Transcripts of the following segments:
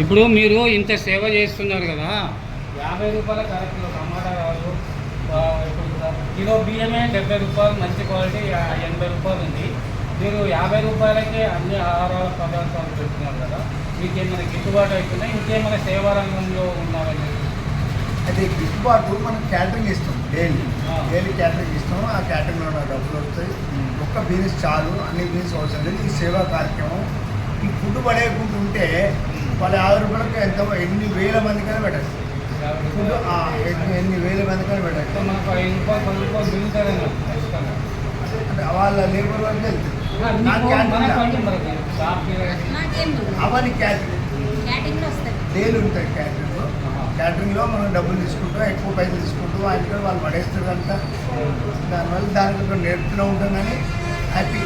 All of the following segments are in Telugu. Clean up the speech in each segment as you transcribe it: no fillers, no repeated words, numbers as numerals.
ఇప్పుడు మీరు ఇంత సేవ చేస్తున్నారు కదా, 50 రూపాయల కరెక్ట్లో టమాటా కాదు, కిలో బియ్యమే 70 రూపాయలు, మంచి క్వాలిటీ 80 రూపాయలు ఉంది. మీరు 50 రూపాయలకే అన్ని ఆహార పదార్థాలు పెడుతున్నారు కదా, మీకు ఏమైనా గిట్టుబాటు అవుతున్నాయి? ఇంకేమైనా సేవా రంగంలో ఉన్నారని? అది గిట్టుబాటు మనం క్యాటరింగ్ ఇస్తాం, డైలీ క్యాటరింగ్ ఇస్తాం. ఆ క్యాటరింగ్లో డబ్బులు వస్తాయి. ఒక్క బిజినెస్ చాలు, అన్ని బిజినెస్ అవసరం లేదు. ఈ సేవా కార్యక్రమం ఈ ఫుడ్ పడేయకుంటుంటే వాళ్ళ 50 రూపాయలకి ఎన్ని వేల మందికైనా పెట్టచ్చు. ఫుడ్ ఎన్ని వేల మందికైనా పెట్టచ్చు. మనకు 5 రూపాయలు 10 రూపాయలు మిగులుతారేమో ఖచ్చితంగా. అంటే వాళ్ళ లేబర్ వరకు వెళ్తుంది. అవన్నీ క్యాటరింగ్ డైలీ ఉంటాయి. క్యాటరింగ్లో మనం డబ్బులు తీసుకుంటాం, ఎక్కువ పైసలు తీసుకుంటాం. వాటితో వాళ్ళు పడేస్తారు కనుక దానివల్ల దానికి నేర్పుతూనే ఉంటాం. కానీ హ్యాపీ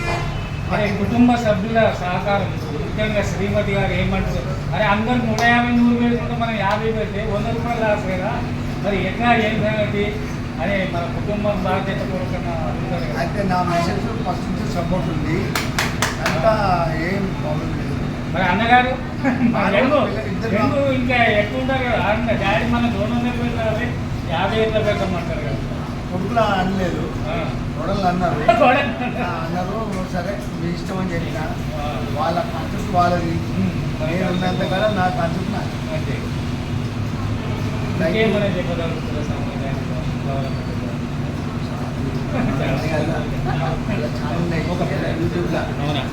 కుటుంబ సభ్యుల సహకారం, ముఖ్యంగా శ్రీమతి గారు ఏమంటారు, అరే అందరు 150 100 వేసుకుంటే మనం 50 పెడితే 100 రూపాయలు లాస్ కదా, మరి ఎట్లా ఏం సంగతి అని మన కుటుంబం బాధ్యత పూర్వకంగా అడుగుతారు. అయితే నా మెసేజ్ ఫస్ట్ నుంచి సపోర్ట్ ఉంది కనుక ఏం ప్రాబ్లం లేదు. మరి అన్నగారు ఇంకా ఎక్కువ ఉంటారు కదా, డాడీ మన 200 పెట్టాలి, 50 ఎట్లా పెట్టమంటారు కదా. కొడుకులు అనలేదు, కొడలు అన్నారు. సరే మీ ఇష్టం అని చెప్పిన. వాళ్ళ కాన్సెప్ట్ వాళ్ళది, నేను ఉన్నంత కదా నా కాన్సెప్ట్ నాకు. ఇంకేమైనా చెప్పగలుగుతారా సమాజానికి? చాలా ఉన్నాయి యూట్యూబ్లో. అవునా?